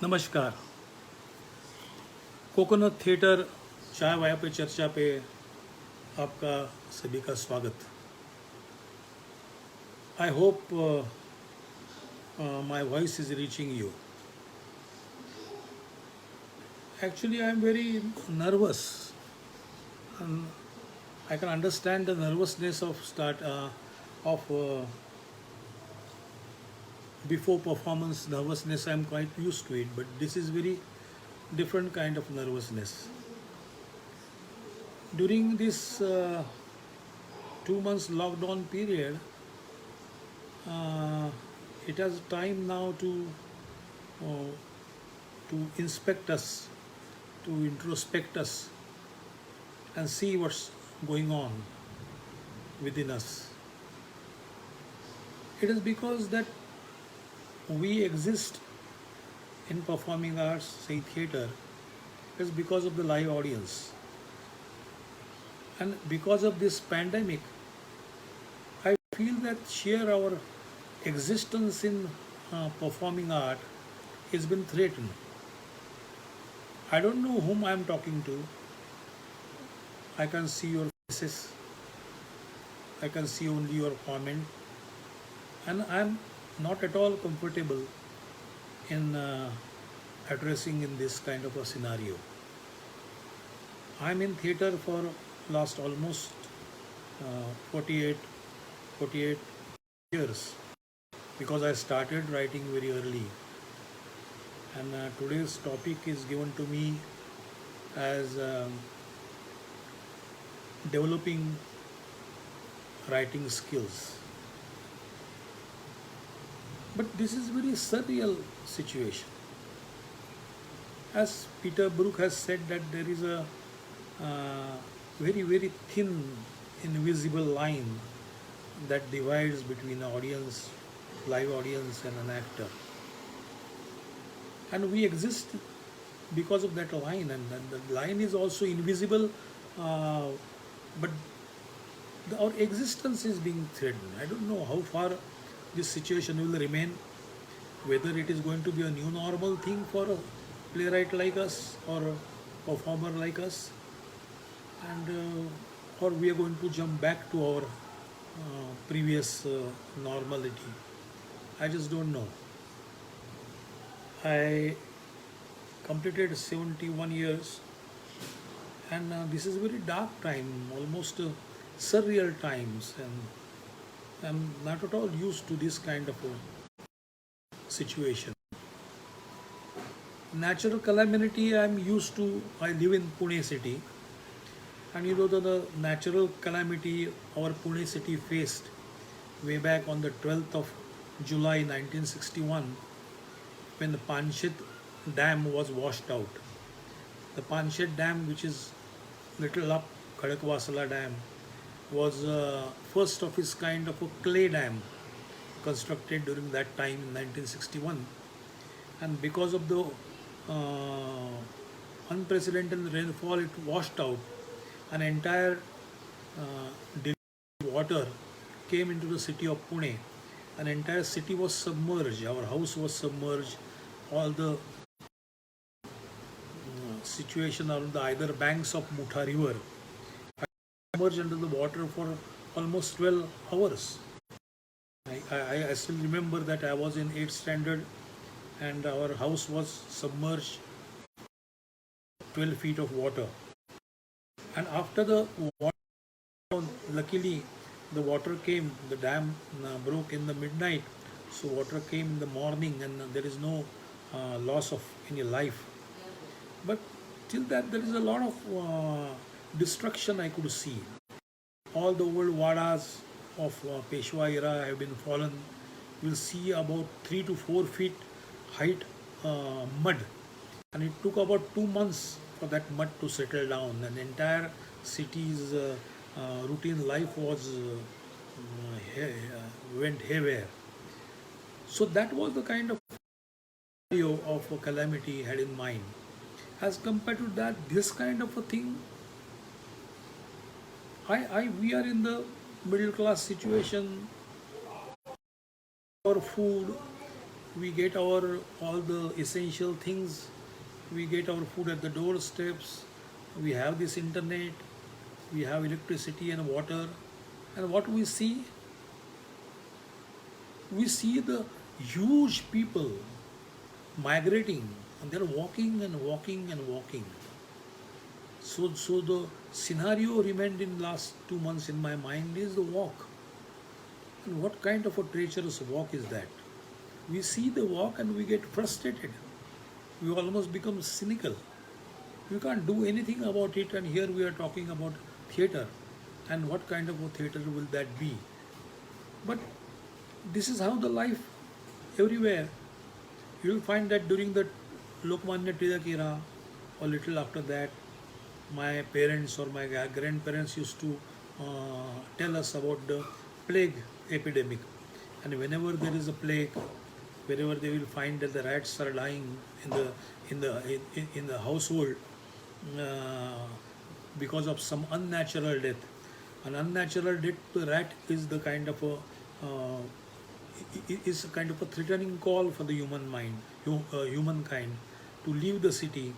नमस्कार। Coconut theatre चाय-वाय पे चर्चा पे आपका सभी का स्वागत। I hope my voice is reaching you. Actually, I am very nervous, and I can understand the nervousness of before performance nervousness. I am quite used to it, but this is very different kind of nervousness. During this 2 months lockdown period, it has time now uh, to inspect us, to introspect us, and see what's going on within us. It is because that we exist in performing arts, say theatre, is because of the live audience. And because of this pandemic, I feel that sheer our existence in performing art has been threatened. I don't know whom I am talking to. I can see your faces. I can see only your comment. And I am not at all comfortable in addressing in this kind of a scenario. I am in theatre for last almost 48 years, because I started writing very early. And today's topic is given to me as developing writing skills. But this is very surreal situation. As Peter Brook has said, that there is a very thin invisible line that divides between an audience, live audience, and an actor. And we exist because of that line, and the line is also invisible, but our existence is being threatened. I don't know how far this situation will remain, whether it is going to be a new normal thing for a playwright like us or a performer like us, and or we are going to jump back to our previous normality. I just don't know. I completed 71 years, and this is a very dark time, almost surreal times, and I'm not at all used to this kind of a situation. Natural calamity I'm used to. I live in Pune city, and the natural calamity our Pune city faced way back on the 12th of July 1961, when the Panchit dam was washed out. The Panchit dam, which is little up Khadakwasala dam, was first of its kind of a clay dam constructed during that time in 1961. And because of the unprecedented rainfall, it washed out. An entire water came into the city of Pune. An entire city was submerged. Our house was submerged. All the situation on the either banks of Mutha river submerged under the water for almost 12 hours. I still remember that I was in 8th standard, and our house was submerged 12 feet of water. And after the water, luckily the water came, the dam broke in the midnight, so water came in the morning, and there is no loss of any life. But till that, there is a lot of destruction I could see. All the old vadas of Peshwa era have been fallen. You will see about 3 to 4 feet height mud, and it took about 2 months for that mud to settle down. And entire city's routine life was went haywire. So that was the kind of scenario of a calamity had in mind. As compared to that, this kind of a thing, we are in the middle class situation. Our food, we get our all the essential things, we get our food at the doorsteps, we have this internet, we have electricity and water, and what we see the huge people migrating, and they're walking and walking and walking. So the scenario remained in last 2 months in my mind is the walk. And what kind of a treacherous walk is that? We see the walk and we get frustrated. We almost become cynical. We can't do anything about it, and here we are talking about theatre. And what kind of a theatre will that be? But this is how the life everywhere. You will find that during the Lokmanya Tilak era, or little after that, my parents or my grandparents used to tell us about the plague epidemic. And whenever there is a plague, wherever they will find that the rats are dying in the household because of some unnatural death. An unnatural death to a rat is the kind of a is a kind of a threatening call for the humankind to leave the city,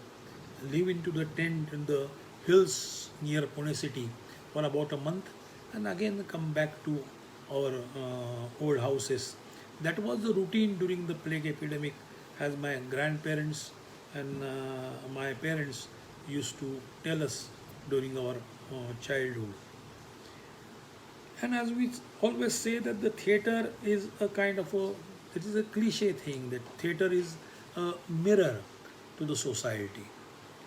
live into the tent in the hills near Pune city for about a month, and again come back to our old houses. That was the routine during the plague epidemic, as my grandparents and my parents used to tell us during our childhood. And as we always say that the theatre is a kind of it is a cliche thing, that theatre is a mirror to the society.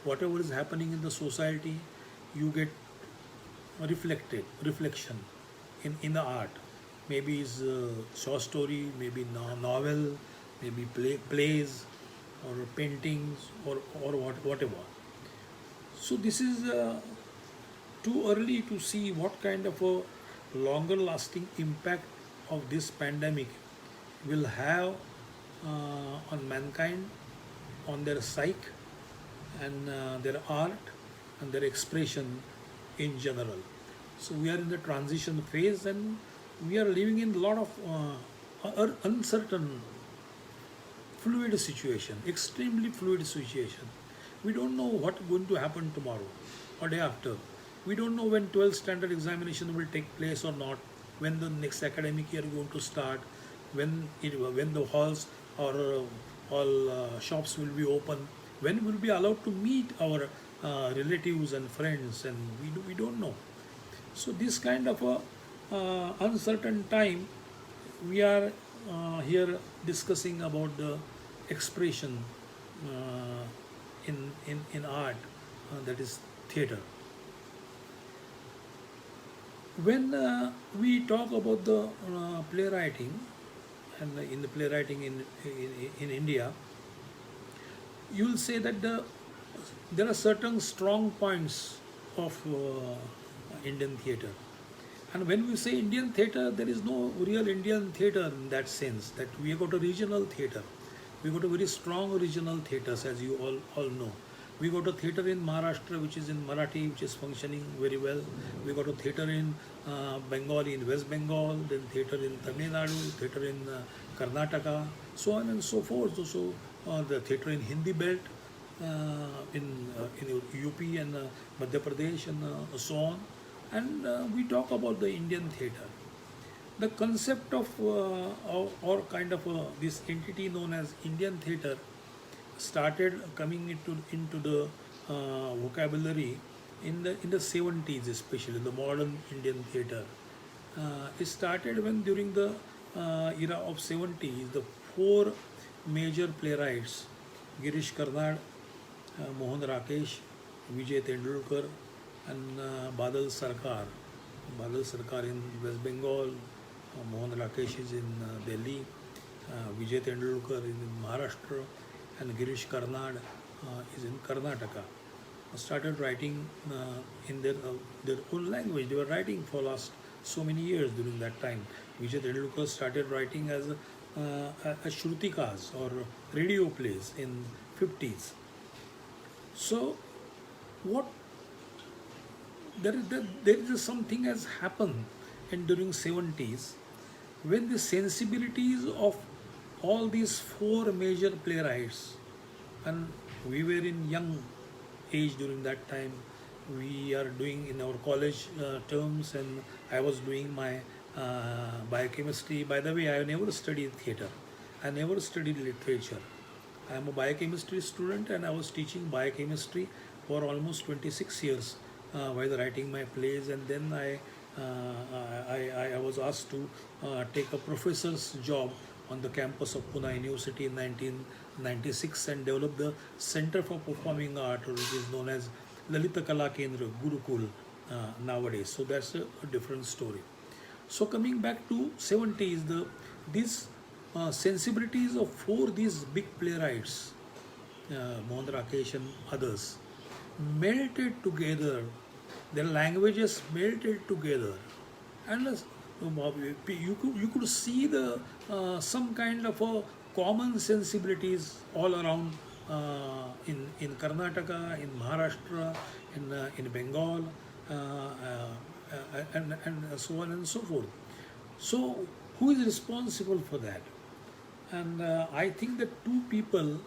Whatever is happening in the society, you get reflection in the art. Maybe it's a short story, maybe novel, maybe plays or paintings or whatever. So this is too early to see what kind of a longer lasting impact of this pandemic will have on mankind, on their psyche and their art and their expression in general. So we are in the transition phase, and we are living in a lot of uncertain, fluid situation, extremely fluid situation. We don't know what's going to happen tomorrow or day after. We don't know when 12th standard examination will take place or not, when the next academic year is going to start, when the halls or all shops will be open, when we will be allowed to meet our relatives and friends, and we don't know. So this kind of a uncertain time, we are here discussing about the expression in art, that is theatre. When we talk about the playwriting, and in the playwriting in India, you will say that there are certain strong points of Indian theatre. And when we say Indian theatre, there is no real Indian theatre in that sense, that we have got a regional theatre. We got a very strong regional theatres, as you all know. We got a theatre in Maharashtra, which is in Marathi, which is functioning very well. We got a theatre in Bengali, in West Bengal, then theatre in Tamil Nadu, theatre in Karnataka, so on and so forth. So the theatre in Hindi belt, in UP and Madhya Pradesh and so on. And we talk about the Indian theatre. The concept of or kind of this entity known as Indian theatre started coming into the vocabulary in the 70s, especially the modern Indian theatre. It started when during the era of 70s, the four major playwrights, Girish Karnad, Mohan Rakesh, Vijay Tendulkar, and Badal Sarkar in West Bengal, Mohan Rakesh is in Delhi, Vijay Tendulkar is in Maharashtra, and Girish Karnad is in Karnataka. Started writing in their own language. They were writing for last so many years during that time. Vijay Tendulkar started writing as Shrutikas or radio plays in 50s. So what there is something has happened during 70s, when the sensibilities of all these four major playwrights, and we were in young age during that time. We are doing in our college terms, and I was doing my biochemistry. By the way, I never studied theater. I never studied literature. I am a biochemistry student, and I was teaching biochemistry for almost 26 years while writing my plays. And then I was asked to take a professor's job on the campus of Pune University in 1996 and develop the Center for Performing Art, which is known as Lalit Kala Kendra Gurukul nowadays. So that's a different story. So coming back to 70s, these sensibilities of these big playwrights, Mohan Rakesh and others, melted together. Their languages melted together, and you could see the some kind of a common sensibilities all around in Karnataka, in Maharashtra, in Bengal, and so on and so forth. So who is responsible for that? And I think that two people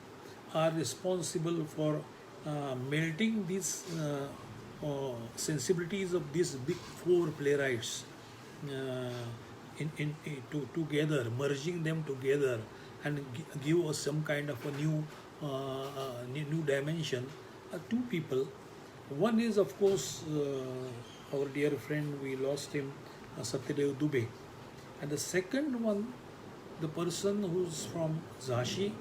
are responsible for melting these sensibilities of these big four playwrights together, merging them together, and give us some kind of a new dimension. Two people. One is, of course, our dear friend, we lost him, Satyadev Dubey. And the second one, the person who's from Jhansi,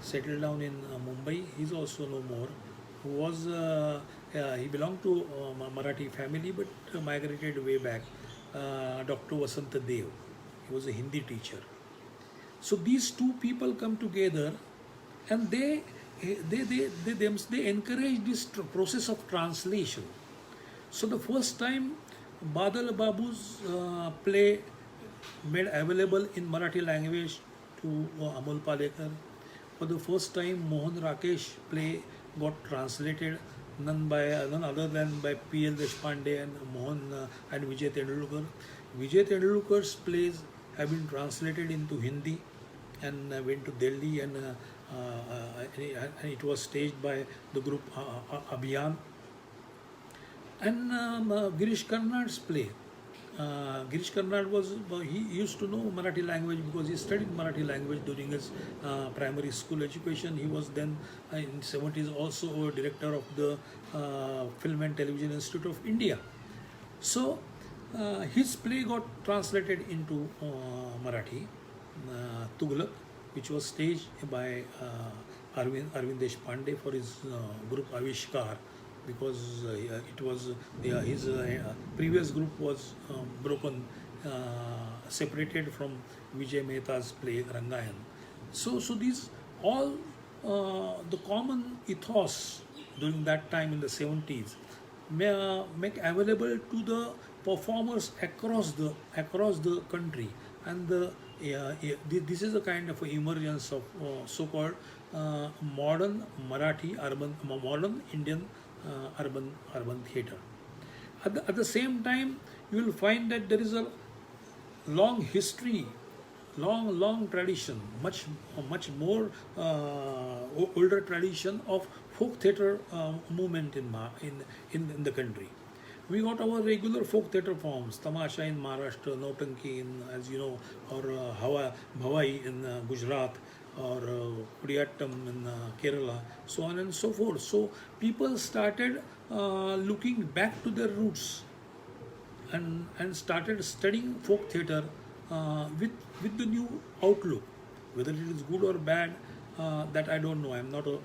settled down in Mumbai, he's also no more, who was, he belonged to Marathi family but migrated way back, Dr. Vasant Dev. He was a Hindi teacher. So these two people come together, and they encourage this process of translation. So the first time Badal Babu's play made available in Marathi language to Amol Palekar. For the first time, Mohan Rakesh play got translated none other than by P.L. Deshpande and and Vijay Tendulkar. Vijay Tendulkar's plays have been translated into Hindi and went to Delhi, and it was staged by the group Abhiyan. And Girish Karnad's play. Girish Karnad he used to know Marathi language because he studied Marathi language during his primary school education. He was then in the 70s also a director of the Film and Television Institute of India. So his play got translated into Marathi, Tughlaq, which was staged by Arvind Deshpande for his group Avishkar, because it was his previous group was broken, separated from Vijay Mehta's play Rangayan. So these all the common ethos during that time in the 70s make available to the performers across the country, and this is a kind of emergence of so-called modern Marathi modern Indian urban theatre. At the same time, you will find that there is a long history, long tradition, much more older tradition of folk theatre movement in the country. We got our regular folk theatre forms, Tamasha in Maharashtra, Nautanki in, as you know, or Bhavai in Gujarat, or Kudiyattam in Kerala, so on and so forth. So people started looking back to their roots and started studying folk theatre with the new outlook. Whether it is good or bad, that I don't know. I'm not a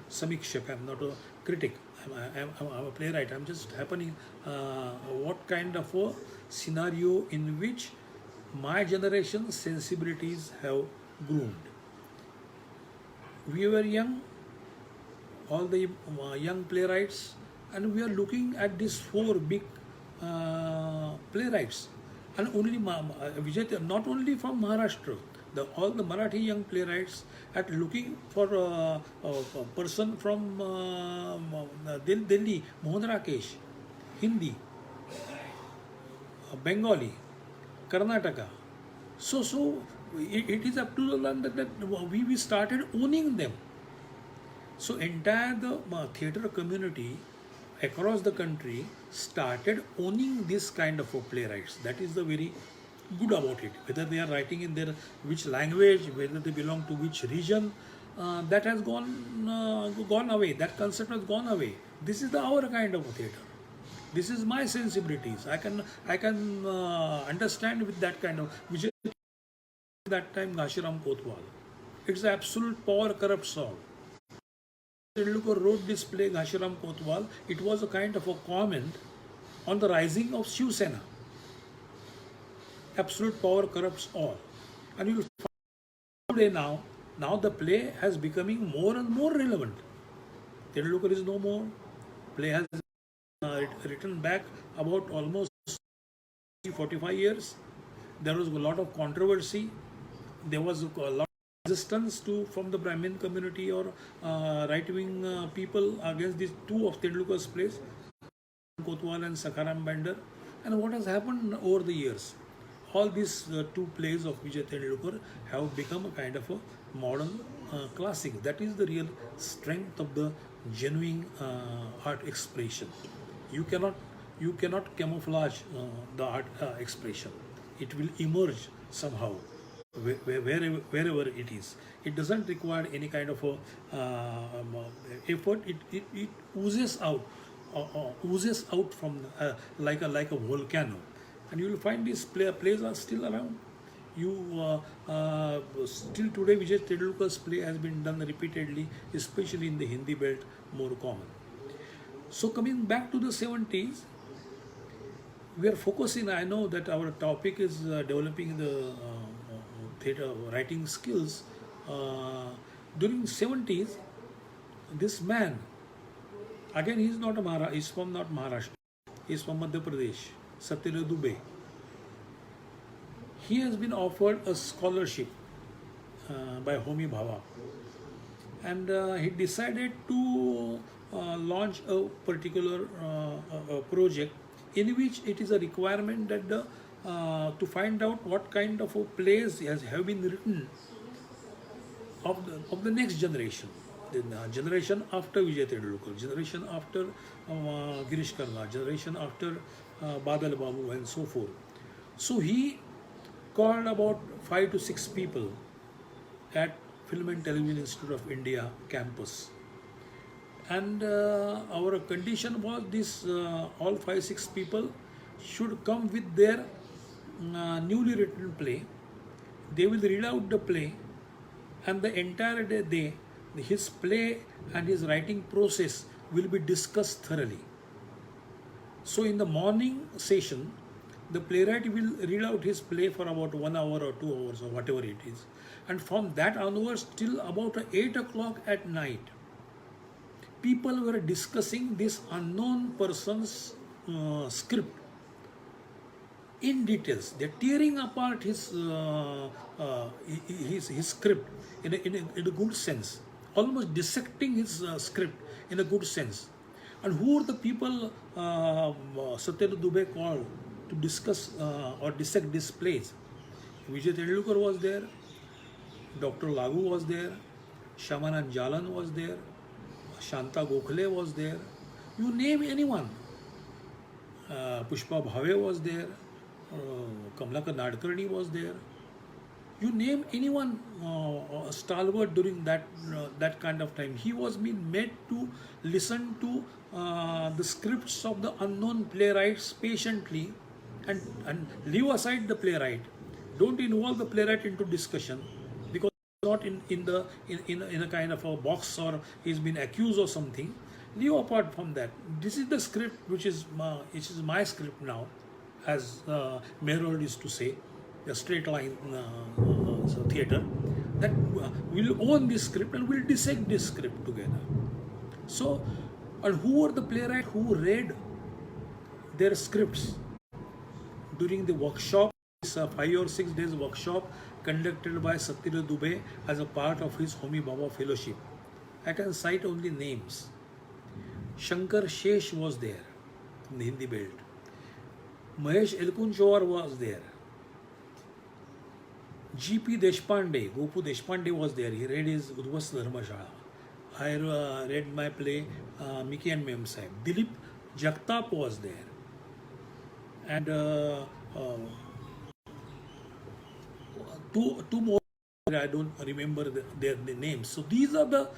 samikshak. I'm not a critic. I'm a playwright. I'm just happening what kind of a scenario in which my generation's sensibilities have groomed. We were young, all the young playwrights, and we are looking at these four big playwrights, and only Vijay, not only from Maharashtra, all the Marathi young playwrights at looking for a person from Delhi, Mohan Rakesh, Hindi, Bengali, Karnataka. So it is up to the land that we started owning them. So entire the theatre community across the country started owning this kind of playwrights. That is the very good about it. Whether they are writing in their which language, whether they belong to which region, that has gone away. That concept has gone away. This is our kind of theatre. This is my sensibilities. I can understand with that kind of which that time Ghanshiram Kotwal. It's absolute power corrupts all. Tendulkar wrote this play Ghanshiram Kotwal. It was a kind of a comment on the rising of Shiv Sena. Absolute power corrupts all. And you will find today now the play has becoming more and more relevant. Tendulkar is no more. Play has written back about almost 45 years. There was a lot of controversy. There was a lot of resistance from the Brahmin community or right-wing people against these two of Tendulkar's plays, Kotwal and Sakaram Bender. And what has happened over the years? All these two plays of Vijay Tendulkar have become a kind of a modern classic. That is the real strength of the genuine art expression. You cannot camouflage the art expression. It will emerge somehow wherever it is. It doesn't require any kind of effort. It oozes out from like a volcano. And you will find these plays are still around. Still today Vijay Tendulkar's play has been done repeatedly, especially in the Hindi belt, more common. So coming back to the 70s, we are focusing, I know that our topic is developing the theatre writing skills. During 70s, this man, again he's not he's from not Maharashtra, he's from Madhya Pradesh, Satyendra Dubey. He has been offered a scholarship by Homi Bhabha, and he decided to launch a particular project in which it is a requirement that to find out what kind of plays have been written of the next generation, the generation after Vijay Tendulkar, generation after Girish Karnad, generation after Badal Babu and so forth. So he called about 5 to 6 people at Film and Television Institute of India campus. And our condition was this, all 5-6 people should come with their newly written play. They will read out the play, and the entire day his play and his writing process will be discussed thoroughly. So in the morning session, the playwright will read out his play for about 1 hour or 2 hours or whatever it is. And from that onwards till about 8 o'clock at night, people were discussing this unknown person's script in details. They're tearing apart his script in a good sense, almost dissecting his script in a good sense. And who are the people Satyendra Dubey called to discuss or dissect these plays? Vijay Tendulkar was there, Dr. Lagu was there, Shamanand Jalan was there, Shanta Gokhale was there. You name anyone. Pushpa Bhave was there, Kamlakar Nadkarni was there. You name anyone stalwart during that kind of time. He was being made to listen to the scripts of the unknown playwrights patiently and leave aside the playwright. Don't involve the playwright into discussion, because not in a kind of a box or he's been accused or something. Leave apart from that. This is the script which is my script now, as Mehrol used to say, a straight line theatre, that we'll own this script and we'll dissect this script together. So, and who are the playwrights who read their scripts during the workshop, this 5 or 6 days workshop conducted by Satyendra Dubey as a part of his Homi Bhabha fellowship? I can cite only names. Shankar Shesh was there in the Hindi belt. Mahesh Elkunchowar was there. G.P. Deshpande, Gopu Deshpande was there. He read his Udvas Dharmashala. I read my play Mickey and Mem Sahib. Dilip Jagtap was there. And two more, I don't remember their names. So these are the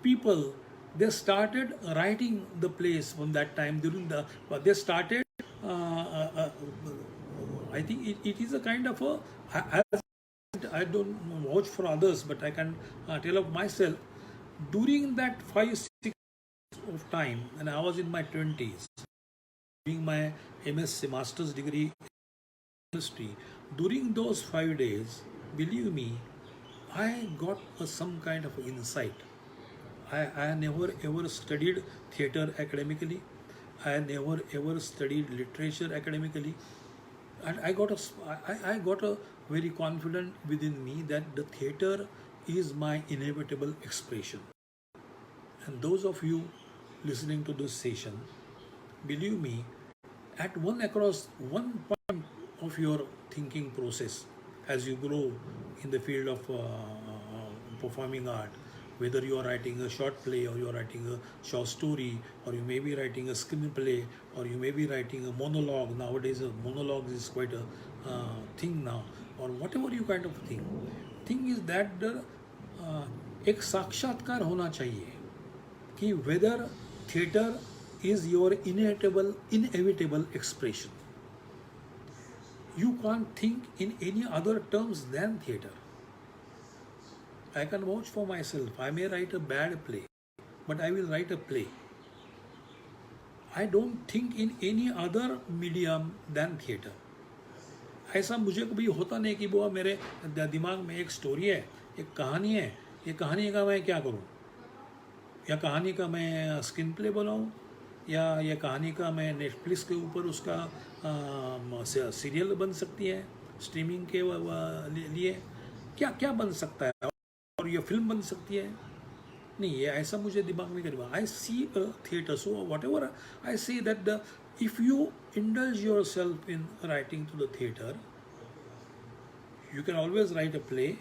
people. They started writing the plays from that time. They started. I think it is a kind of a. I don't vouch for others, but I can tell of myself. During that 5-6 of time, and I was in my 20s, doing my MSc Master's degree in history. During those 5 days, believe me, I got some kind of insight. I never ever studied theatre academically. I never ever studied literature academically. And I got a very confident within me that the theatre is my inevitable expression. And those of you listening to this session, believe me, at across one point of your thinking process, as you grow in the field of performing art, whether you are writing a short play or you are writing a short story, or you may be writing a screenplay, or you may be writing a monologue. Nowadays a monologue is quite a thing now, or whatever you kind of thing is that the एक साक्षात्कार होना चाहिए कि whether theatre is your inevitable expression. You can't think in any other terms than theatre. I can vouch for myself. I may write a bad play, but I will write a play. I don't think in any other medium than theatre. ऐसा मुझे कभी होता नहीं कि वो मेरे दिमाग में एक स्टोरी है, एक कहानी है, ये कहानी का मैं क्या करूं, या कहानी का मैं स्क्रीन प्ले बनाऊं, या ये कहानी का मैं नेटफ्लिक्स के ऊपर उसका सीरियल बन सकती है स्ट्रीमिंग के लिए, क्या क्या बन सकता है, और ये फिल्म बन सकती है. नहीं, ये ऐसा मुझे दिमाग में करवा. I see a theatre, so whatever I say that if you indulge yourself in writing to the theatre, you can always write a play,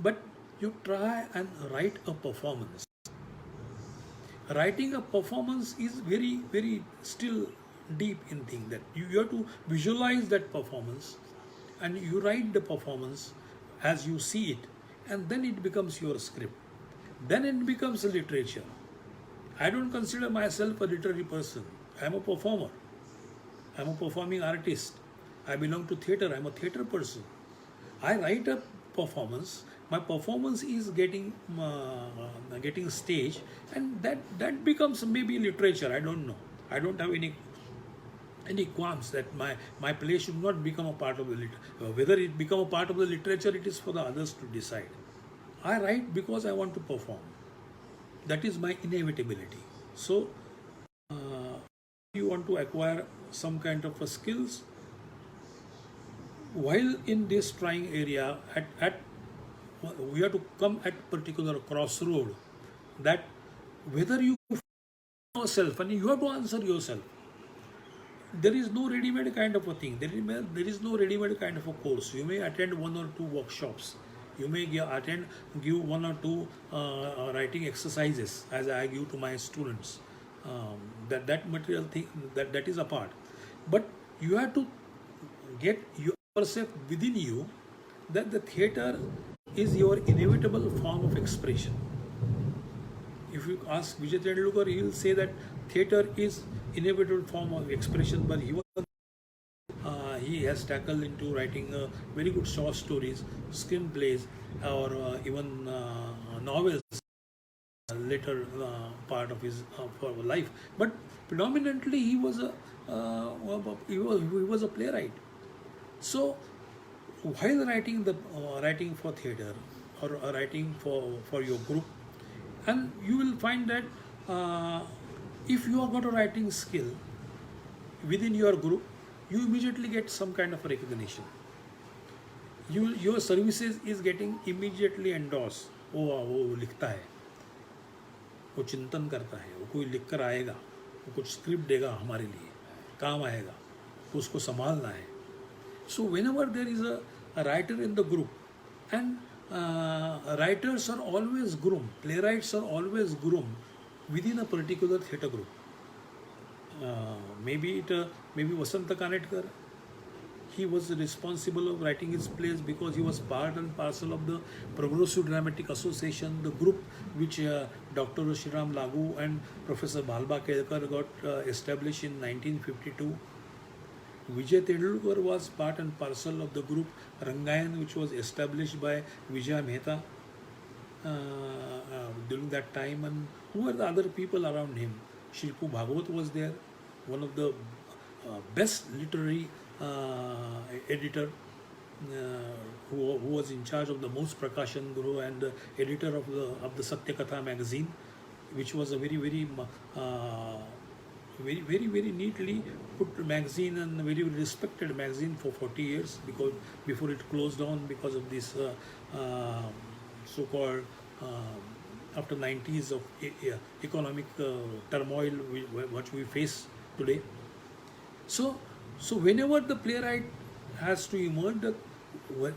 but you try and write a performance. Writing a performance is very, very still deep in thing that you have to visualize that performance, and you write the performance as you see it, and then it becomes your script. Then it becomes literature. I don't consider myself a literary person. I am a performer. I am a performing artist. I belong to theatre. I am a theatre person. I write a performance. My performance is getting stage, and that becomes maybe literature. I don't know. I don't have any qualms that my play should not become a part of the literature. Whether it become a part of the literature, it is for the others to decide. I write because I want to perform. That is my inevitability. So, you want to acquire some kind of a skills while in this trying area, we have to come at particular crossroad, that whether you yourself, and you have to answer yourself. There is no ready-made kind of a thing. There is no ready-made kind of a course. You may attend 1 or 2 workshops. You may give 1 or 2 writing exercises, as I give to my students. That material thing, that is a part. But you have to get yourself within you that the theatre is your inevitable form of expression. If you ask Vijay Tendulkar, he will say that theatre is inevitable form of expression, but he has tackled into writing very good short stories, screenplays, or even novels later part of his life. But predominantly he was a playwright. So while writing for theatre or writing for your group, and you will find that if you have got a writing skill within your group, you immediately get some kind of recognition. Your services is getting immediately endorsed. वो लिखता है, वो चिंतन करता है, वो कोई लिख कर आएगा, वो कुछ स्क्रिप्ट देगा हमारे लिए, काम आएगा, उसको संभालना है. So whenever there is a writer in the group, And writers are always groomed, playwrights are always groomed within a particular theatre group. Maybe Vasanta Kanetkar, he was responsible of writing his plays because he was part and parcel of the Progressive Dramatic Association, the group which Dr. Shriram Lagu and Professor Bhalba Kelkar got established in 1952. Vijay Tendulkar was part and parcel of the group Rangayan, which was established by Vijay Mehta during that time. And who were the other people around him? Shripu Bhagwat was there, one of the best literary editor who was in charge of the Most Prakashan Guru and the editor of the Satya Katha magazine, which was a very neatly put magazine and very respected magazine for 40 years because before it closed down because of this so-called after 90s of economic turmoil which we face today. So whenever the playwright has to emerge, that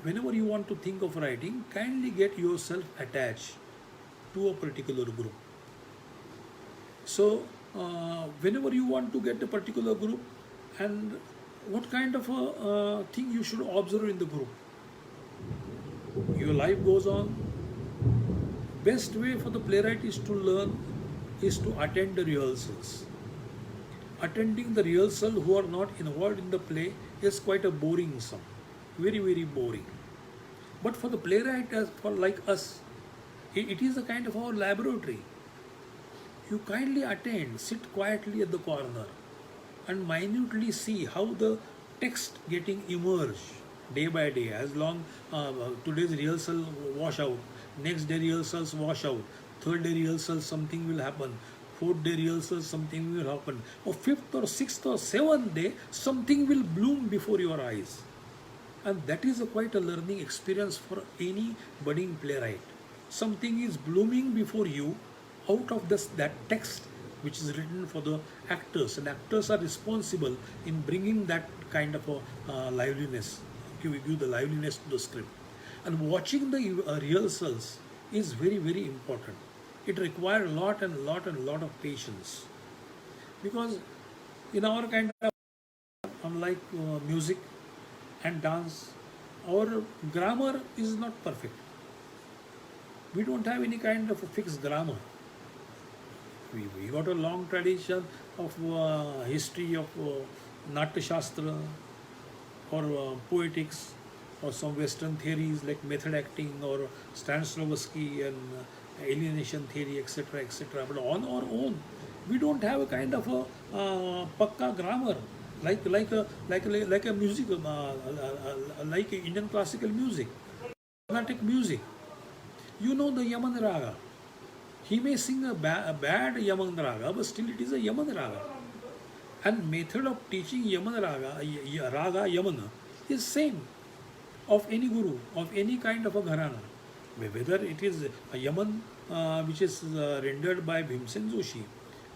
whenever you want to think of writing, kindly get yourself attached to a particular group. So whenever you want to get a particular group, and what kind of a thing you should observe in the group. Your life goes on. Best way for the playwright is to learn is to attend the rehearsals. Attending the rehearsal who are not involved in the play is quite a boring sum, very boring. But for the playwright, as for like us, it is a kind of our laboratory. You kindly attend, sit quietly at the corner and minutely see how the text getting emerged day by day. As long today's rehearsal wash out, next day rehearsals wash out, third day rehearsals something will happen, fourth day rehearsals something will happen, or fifth or sixth or seventh day something will bloom before your eyes. And that is quite a learning experience for any budding playwright. Something is blooming before you out of that text which is written for the actors, and actors are responsible in bringing that kind of a liveliness, give the liveliness to the script. And watching the rehearsals is very important. It requires a lot of patience, because in our kind of, unlike music and dance, our grammar is not perfect. We don't have any kind of a fixed grammar. We got a long tradition of history of Natya Shastra or poetics or some Western theories like method acting or Stanislavski and alienation theory, etc. But on our own, we don't have a kind of a pakka grammar like a music, like Indian classical music, Carnatic music. You know the Yaman Raga. He may sing a bad Yaman Raga, but still it is a Yaman Raga. And method of teaching Yaman Raga, Yamana, is same of any guru, of any kind of a gharana. Whether it is a Yaman which is rendered by Bhimsen Joshi,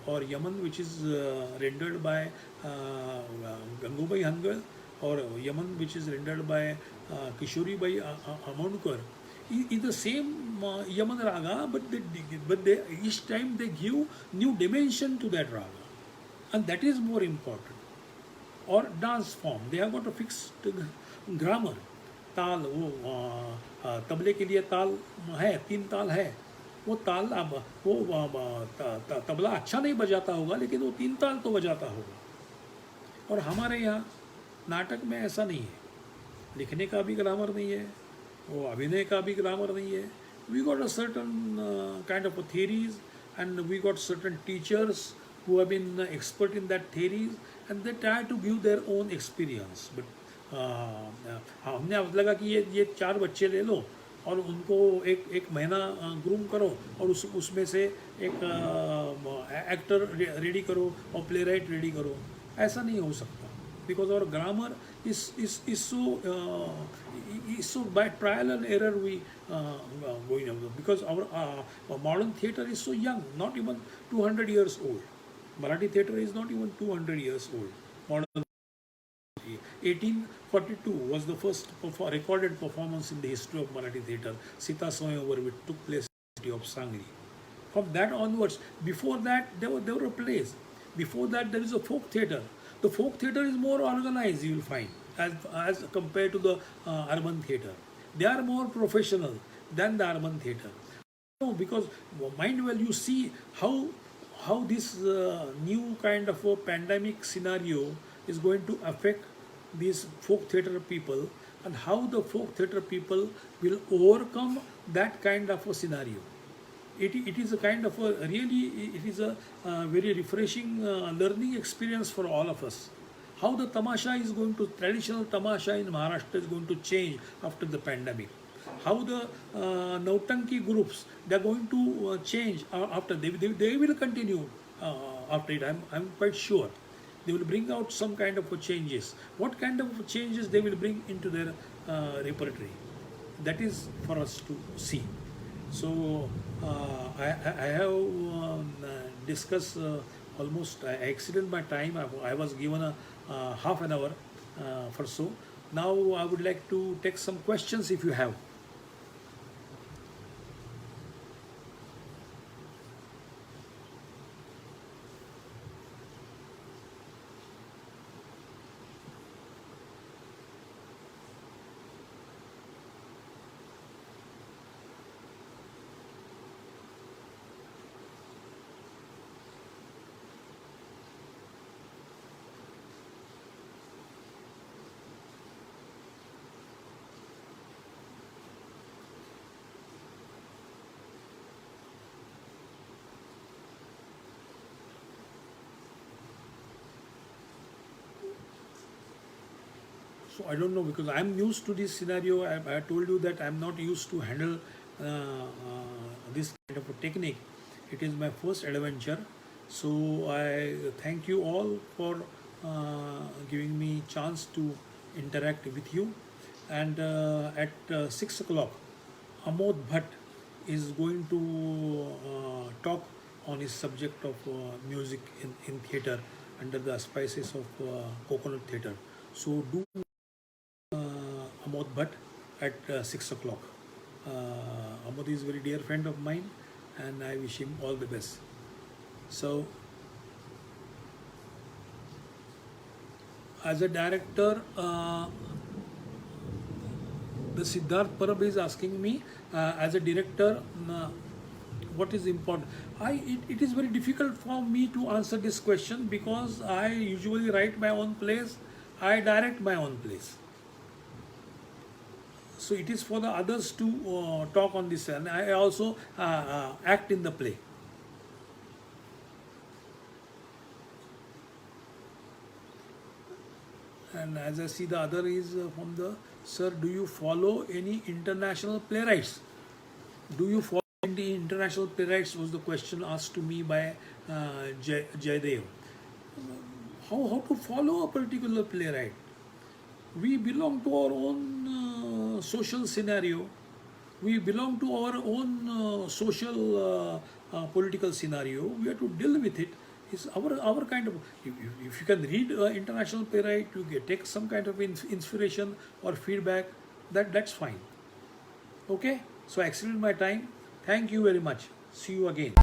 or Yaman which is rendered by Gangubai Hangal, or Yaman which is rendered by Kishori Bai Amankar, is the same Yaman Raga, but they each time they give new dimension to that Raga, and that is more important. Or dance form, they have got a fixed grammar. ताल वो तबले के लिए ताल है, 3 ताल है, वो ताल अब वो तबला अच्छा नहीं बजाता होगा लेकिन वो 3 ताल तो बजाता होगा. और हमारे यहाँ नाटक में ऐसा नहीं है, लिखने का भी ग्रामर नहीं है, वो अभिनय का भी ग्रामर नहीं है. We got a certain kind of theories, and we got certain teachers who have been expert in that theories, and they try to give their own experience. But हमने अब लगा कि ये 4 बच्चे ले लो और उनको एक महीना ग्रूम करो और उसमें से एक एक्टर रेडी करो और प्ले राइट रेडी करो. ऐसा नहीं हो सकता, because our grammar is so by trial and error we going on, because our modern theatre is so young, not even 200 years old. Marathi theatre is not even 200 years old. Modern 1842 was the first recorded performance in the history of Marathi theatre. Sita Swayamvar, which took place in the city of Sangli. From that onwards, before that there were plays. Before that there is a folk theatre. The folk theatre is more organized, you will find, as compared to the urban theatre. They are more professional than the urban theatre. No, because mind well, you see how this new kind of a pandemic scenario is going to affect these folk theatre people, and how the folk theatre people will overcome that kind of a scenario. It is a kind of a really, it is a very refreshing learning experience for all of us. How the tamasha is going to, traditional tamasha in Maharashtra is going to change after the pandemic. How the Nautanki groups, they are going to change after, they will continue after it, I'm quite sure. They will bring out some kind of changes. What kind of changes they will bring into their repertory? That is for us to see. So I have discussed almost, I exceeded my time. I was given a half an hour for so. Now I would like to take some questions if you have. So I don't know, because I'm used to this scenario. I told you that I'm not used to handle this kind of a technique. It is my first adventure. So I thank you all for giving me chance to interact with you. And at 6 o'clock, Amod Bhatt is going to talk on his subject of music in theatre under the auspices of coconut theatre. So do Amod Bhatt at 6 o'clock. Amod is a very dear friend of mine, and I wish him all the best. So, as a director, the Siddharth Parab is asking me, as a director, what is important? It is very difficult for me to answer this question, because I usually write my own plays, I direct my own plays. So it is for the others to talk on this, and I also act in the play. And as I see, the other is from the, sir, do you follow any international playwrights? Do you follow any international playwrights, was the question asked to me by Jaydev. How to follow a particular playwright? We belong to our own social scenario. We belong to our own social political scenario. We have to deal with it. It's our kind of, if you can read international playwright, you take some kind of inspiration or feedback, that's fine. Okay, so I extended my time. Thank you very much. See you again.